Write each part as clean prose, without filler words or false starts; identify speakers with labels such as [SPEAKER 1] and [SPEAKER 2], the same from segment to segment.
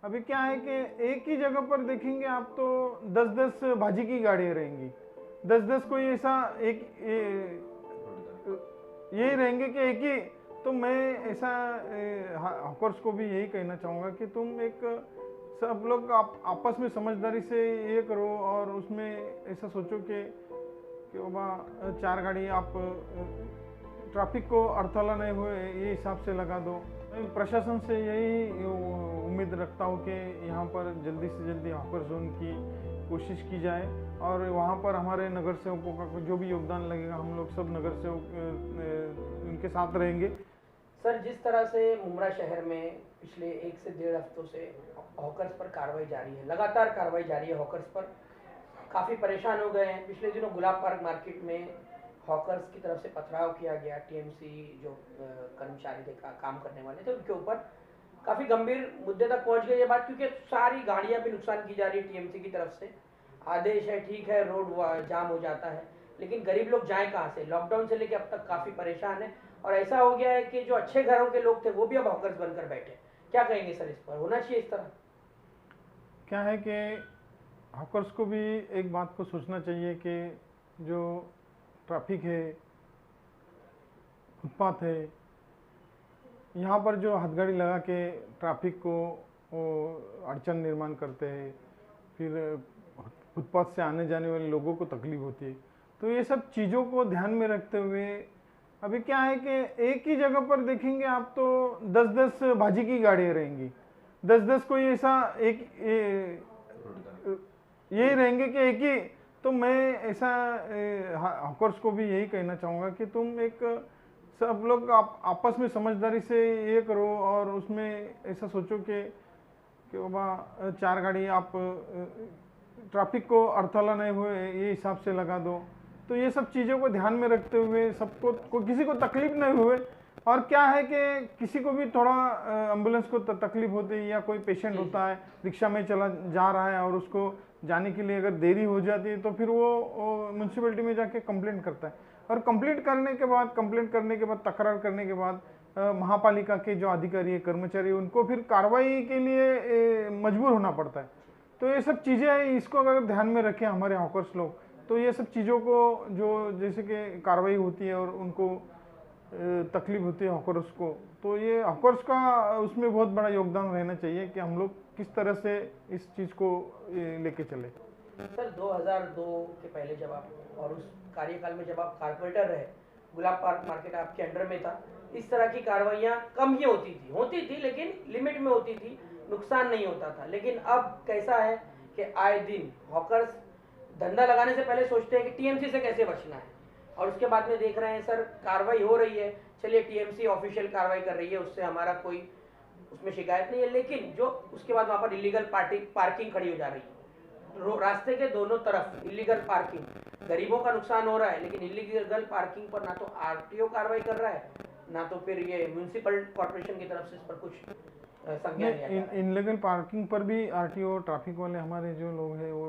[SPEAKER 1] अभी क्या है कि एक ही जगह पर देखेंगे आप तो 10-10 भाजी की गाड़ियाँ रहेंगी, 10-10 कोई ऐसा एक यही रहेंगे कि एक ही। तो मैं ऐसा हॉकर्स को भी यही कहना चाहूँगा कि तुम एक सब लोग आपस में समझदारी से ये करो और उसमें ऐसा सोचो कि बाबा चार गाड़ी आप ट्रैफिक को अड़थला नहीं हुए ये हिसाब से लगा दो। मैं प्रशासन से यही उम्मीद रखता हूँ कि यहाँ पर जल्दी से जल्दी हॉकर जोन की कोशिश की जाए और वहाँ पर हमारे नगर सेवकों का जो भी योगदान लगेगा हम लोग सब नगर सेवक उनके साथ रहेंगे।
[SPEAKER 2] सर, जिस तरह से मुमरा शहर में पिछले 1 से 1.5 हफ्तों से हॉकर्स पर कार्रवाई जारी है, लगातार कार्रवाई जारी है हॉकर्स पर, काफ़ी परेशान हो गए हैं। पिछले दिनों गुलाब पार्क मार्केट में हॉकर्स की तरफ से पथराव किया गया, टीएमसी जो कर्मचारी थे काम करने वाले थे उनके ऊपर काफ़ी गंभीर मुद्दे तक पहुंच गई ये बात, क्योंकि सारी गाड़ियां भी नुकसान की जा रही है टीएमसी की तरफ से। आदेश है, ठीक है, रोड जाम हो जाता है, लेकिन गरीब लोग जाएं कहाँ से? लॉकडाउन से लेकर अब तक काफ़ी परेशान है और ऐसा हो गया है कि जो अच्छे घरों के लोग थे वो भी अब हॉकर्स बनकर बैठे। क्या कहेंगे सर, इस पर होना चाहिए इस तरह?
[SPEAKER 1] क्या है कि हॉकर्स को भी एक बात को सोचना चाहिए कि जो ट्रैफिक है, फुटपाथ है, यहाँ पर जो हथकड़ी लगा के ट्रैफिक को अड़चन निर्माण करते हैं, फिर फुटपाथ से आने जाने वाले लोगों को तकलीफ होती है। तो ये सब चीज़ों को ध्यान में रखते हुए अभी क्या है कि एक ही जगह पर देखेंगे आप तो 10-10 भाजी की गाड़ियाँ रहेंगी, 10-10 कोई ऐसा एक यही रहेंगे कि एक ही। तो मैं ऐसा हॉकर्स को भी यही कहना चाहूँगा कि तुम एक सब लोग आपस में समझदारी से ये करो और उसमें ऐसा सोचो कि बाबा चार गाड़ी आप ट्रैफिक को अड़थला नहीं हुए ये हिसाब से लगा दो। तो ये सब चीज़ों को ध्यान में रखते हुए सबको किसी को तकलीफ नहीं हुए। और क्या है कि किसी को भी थोड़ा एम्बुलेंस को तकलीफ होती है या कोई पेशेंट होता है रिक्शा में चला जा रहा है और उसको जाने के लिए अगर देरी हो जाती है तो फिर वो म्यूनसिपैलिटी में जाके कंप्लेंट करता है और कंप्लेंट करने के बाद तकरार करने के बाद महापालिका के जो अधिकारी है कर्मचारी उनको फिर कार्रवाई के लिए मजबूर होना पड़ता है। तो ये सब चीज़ें हैं, इसको अगर ध्यान में रखें हमारे हॉकर्स लोग तो ये सब चीज़ों को जो जैसे कि कार्रवाई होती है और उनको तकलीफ होती है हॉकर्स को, तो ये हॉकर्स का उसमें बहुत बड़ा योगदान रहना चाहिए कि हम लोग किस तरह से इस चीज़ को लेके चले।
[SPEAKER 2] सर, 2002 के पहले जब आप और उस कार्यकाल में जब आप कारपोरेटर रहे, गुलाब पार्क मार्केट आपके अंडर में था, इस तरह की कार्रवाइयाँ कम ही होती थी लेकिन लिमिट में होती थी, नुकसान नहीं होता था। लेकिन अब कैसा है कि आए दिन हॉकर्स धंधा लगाने से पहले सोचते हैं कि टीएमसी से कैसे बचना है और उसके बाद में देख रहे हैं सर कार्रवाई हो रही है। चलिए, टीएमसी ऑफिशियल कार्रवाई कर रही है, उससे हमारा कोई उसमें शिकायत नहीं है, लेकिन जो उसके बाद वहाँ पर इलीगल पार्किंग खड़ी हो जा रही है, रास्ते के दोनों तरफ इलीगल पार्किंग, गरीबों का नुकसान हो रहा है लेकिन इलीगल पार्किंग पर ना तो आरटीओ कार्रवाई कर रहा है ना तो फिर ये म्यूनिसिपल कॉर्पोरेशन की तरफ से इस पर कुछ संज्ञान लिया जा रहा है।
[SPEAKER 1] इनलीगल पार्किंग पर भी आरटीओ ट्रैफिक वाले हमारे जो लोग हैं वो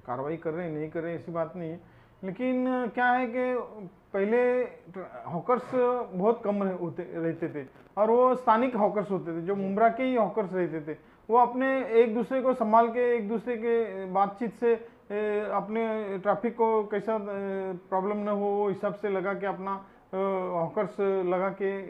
[SPEAKER 1] कार्रवाई कर रहे हैं, नहीं कर रहे ऐसी बात नहीं है। लेकिन क्या है कि पहले हॉकर्स बहुत कम रहते थे और वो स्थानिक हॉकर्स होते थे, जो मुमरा के ही हॉकर्स रहते थे। वो अपने एक दूसरे को संभाल के एक दूसरे के बातचीत से अपने ट्रैफिक को कैसा प्रॉब्लम न हो वो हिसाब से लगा के अपना हॉकर्स लगा के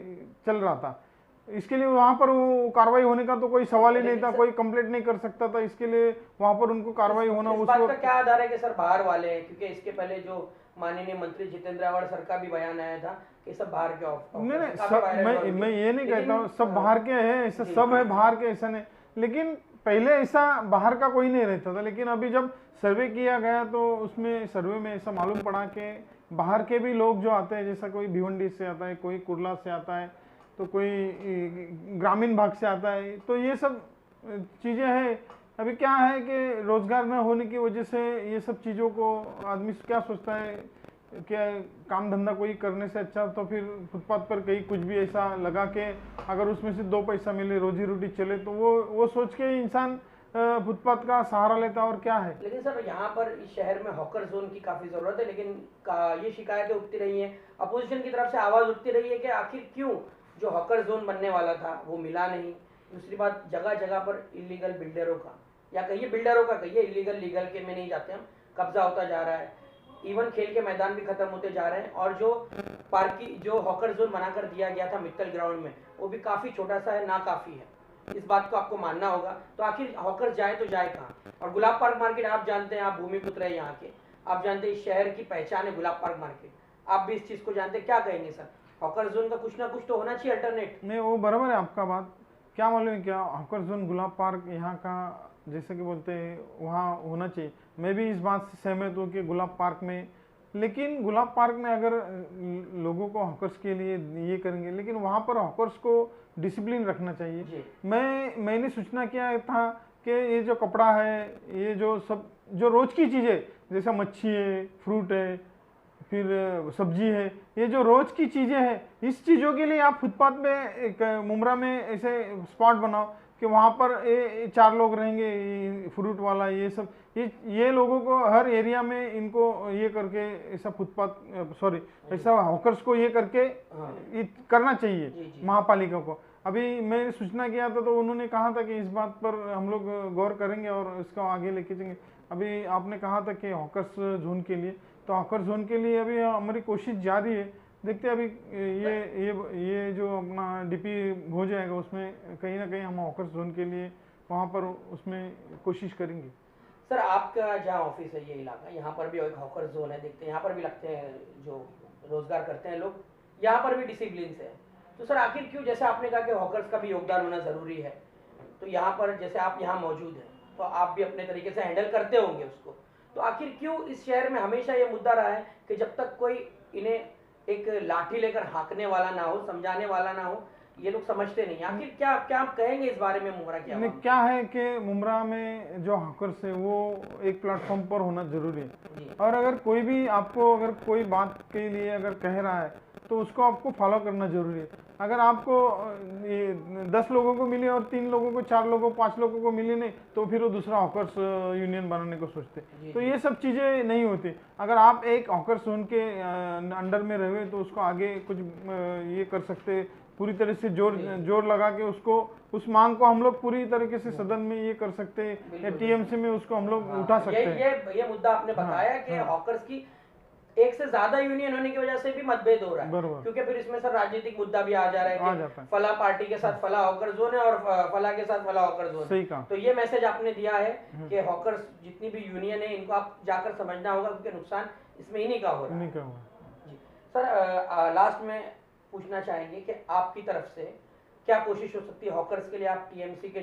[SPEAKER 1] चल रहा था। इसके लिए वहाँ पर वो कार्रवाई होने का तो कोई सवाल ही नहीं था, कोई कंप्लेंट नहीं कर सकता था। इसके लिए वहाँ पर उनको कार्रवाई होना
[SPEAKER 2] इस बात का क्या आधार है कि सर बाहर वाले हैं? क्योंकि इसके पहले जो माननीय मंत्री जितेंद्र आवाड़ सर का भी बयान आया था कि सब बाहर के
[SPEAKER 1] नहीं, मैं ये नहीं कहता हूँ सब बाहर के हैं, ऐसा सब है बाहर के, ऐसा नहीं। लेकिन पहले ऐसा बाहर का कोई नहीं रहता था, लेकिन अभी जब सर्वे किया गया तो उसमें सर्वे में ऐसा मालूम पड़ा कि बाहर के भी लोग जो आते हैं, जैसा कोई भिवंडी से आता है, कोई कुर्ला से आता है, तो कोई ग्रामीण भाग से आता है। तो ये सब चीज़ें हैं। अभी क्या है कि रोजगार न होने की वजह से ये सब चीज़ों को आदमी क्या सोचता है कि काम धंधा कोई करने से अच्छा तो फिर फुटपाथ पर कहीं कुछ भी ऐसा लगा के अगर उसमें से 2 पैसा मिले, रोजी रोटी चले, तो वो सोच के इंसान फुटपाथ का सहारा लेता और क्या है।
[SPEAKER 2] लेकिन सर यहाँ पर इस शहर में हॉकर जोन की काफ़ी ज़रूरत है, लेकिन ये शिकायतें उठती रही हैं, अपोजिशन की तरफ से आवाज़ उठती रही है कि आखिर क्यों जो हॉकर जोन बनने वाला था वो मिला नहीं, दूसरी बात जगह जगह पर इलीगल बिल्डरों का, या कहिए बिल्डरों का, कहिए इलीगल लीगल के में नहीं जाते हम, कब्जा होता जा रहा है। इवन खेल के मैदान भी खत्म होते जा रहे हैं, और जो पार्की जो हॉकर जोन बनाकर दिया गया था मित्तल ग्राउंड में, वो भी काफ़ी छोटा सा है, ना काफ़ी है। इस बात को आपको मानना होगा। तो आखिर हॉकर जाए तो जाए कहाँ? और गुलाब पार्क मार्केट आप जानते हैं, आप भूमिपुत्र है यहाँ के, आप जानते हैं इस शहर की पहचान है गुलाब पार्क मार्केट, आप भी इस चीज़ को जानते हैं। क्या कहेंगे सर, हॉकर जोन का कुछ ना कुछ तो होना चाहिए अल्टरनेट?
[SPEAKER 1] नहीं, वो बराबर है आपका बात। क्या मालूम है क्या, हॉकर जोन गुलाब पार्क यहाँ का जैसे कि बोलते हैं वहाँ होना चाहिए। मैं भी इस बात से सहमत हूँ कि गुलाब पार्क में, लेकिन गुलाब पार्क में अगर लोगों को हॉकर्स के लिए ये करेंगे, लेकिन वहाँ पर हॉकर्स को डिसिप्लिन रखना चाहिए। मैंने सूचना किया था कि ये जो कपड़ा है, ये जो सब जो रोज़ की चीज़ें जैसा मच्छी है, फ्रूट है, फिर सब्जी है, ये जो रोज़ की चीज़ें हैं, इस चीज़ों के लिए आप फुटपाथ पे एक मुमरा में ऐसे स्पॉट बनाओ कि वहाँ पर ये 4 लोग रहेंगे, फ्रूट वाला ये सब, ये लोगों को हर एरिया में इनको ये करके ऐसा फुटपाथ सॉरी ऐसा हॉकर्स को ये करके ये करना चाहिए महापालिका को। अभी मैं सूचना किया था तो उन्होंने कहा था कि इस बात पर हम लोग गौर करेंगे और इसको आगे लेके जाएंगे। अभी आपने कहा था कि हॉकर्स जोन के लिए, तो हॉकर जोन के लिए अभी हमारी कोशिश जारी है। देखते हैं अभी ये जो अपना डीपी हो जाएगा उसमें कहीं ना कहीं हम हॉकर जोन के लिए वहाँ पर उसमें कोशिश करेंगे।
[SPEAKER 2] सर आपका जहाँ ऑफिस है ये इलाका, यहाँ पर भी एक हॉकर जोन है, देखते हैं यहाँ पर भी लगते हैं जो रोजगार करते हैं लोग, यहाँ पर भी डिसिप्लिन से है। तो सर आखिर क्यों, जैसे आपने कहा कि हॉकर्स का भी योगदान होना ज़रूरी है, तो यहाँ पर जैसे आप यहाँ मौजूद हैं तो आप भी अपने तरीके से हैंडल करते होंगे उसको, तो आखिर क्यों इस शहर में हमेशा ये मुद्दा रहा है कि जब तक कोई इन्हें एक लाठी लेकर हाँकने वाला ना हो, समझाने वाला ना हो, ये लोग समझते नहीं। आखिर क्या क्या आप कहेंगे इस बारे में मुमरा क्या?
[SPEAKER 1] क्या है कि मुमरा में जो हॉकर्स है वो एक प्लेटफॉर्म पर होना जरूरी है, और अगर कोई भी आपको अगर कोई बात के लिए अगर कह रहा है तो उसको आपको फॉलो करना जरूरी है। अगर आपको ये 10 लोगों को मिले और 3 लोगों को, 4 लोगों को, 5 लोगों को मिले नहीं, तो फिर वो दूसरा हॉकर्स यूनियन बनाने को सोचते। तो ये सब चीज़ें नहीं होती। अगर आप एक हॉकर्स जोन के अंडर में रहे तो उसको आगे कुछ ये कर सकते, पूरी तरह से जोर लगा के उसको, उस मांग को हम लोग पूरी तरीके से सदन में ये कर सकते हैं, या टीएमसी में उसको हम लोग उठा सकते हैं।
[SPEAKER 2] ये मुद्दा आपने बताया कि हॉकर्स की एक से ज्यादा यूनियन होने की वजह से भी मतभेद हो रहा है, क्योंकि फिर इसमें सर राजनीतिक मुद्दा भी आ जा रहा है कि फला पार्टी के साथ फला हॉकर जोन है और फला के साथ फला हॉकर जोन है। तो ये मैसेज आपने दिया है कि हॉकर्स जितनी भी यूनियन है इनको आप जाकर समझना होगा, क्योंकि नुकसान इसमें इन्हीं का हो रहा है। जी सर, लास्ट में पूछना चाहेंगे कि आपकी तरफ से क्या कोशिश हो सकती है हॉकर्स के लिए? आप टीएमसी के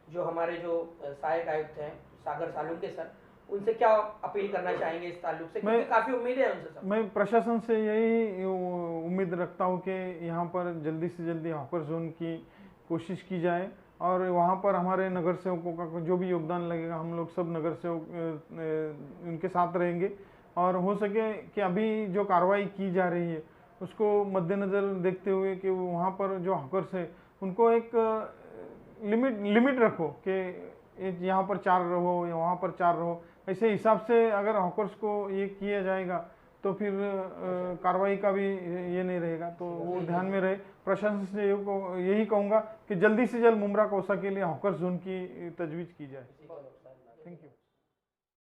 [SPEAKER 2] जो हमारे जो सहायक आयुक्त हैं सागर सालुंके सर, उनसे क्या अपील करना चाहेंगे इस ताल्लुक से, क्योंकि काफी उम्मीद है उनसे सब।
[SPEAKER 1] मैं प्रशासन से यही उम्मीद रखता हूँ कि यहाँ पर जल्दी से जल्दी हॉकर जोन की कोशिश की जाए, और वहाँ पर हमारे नगर सेवकों का जो भी योगदान लगेगा, हम लोग सब नगर सेवक उनके साथ रहेंगे, और हो सके कि अभी जो कार्रवाई की जा रही है उसको मद्देनज़र देखते हुए कि वहाँ पर जो हॉकर्स है उनको एक लिमिट रखो कि यहाँ पर 4 रहो या वहाँ पर 4 रहो, ऐसे हिसाब से अगर हॉकर्स को ये किया जाएगा तो फिर कार्रवाई का भी ये नहीं रहेगा। तो वो ध्यान में रहे। प्रशासन से यही कहूँगा कि जल्दी से जल्द मुमरा कोसा के लिए हॉकर्स जोन की तजवीज़ की जाए। Thank you.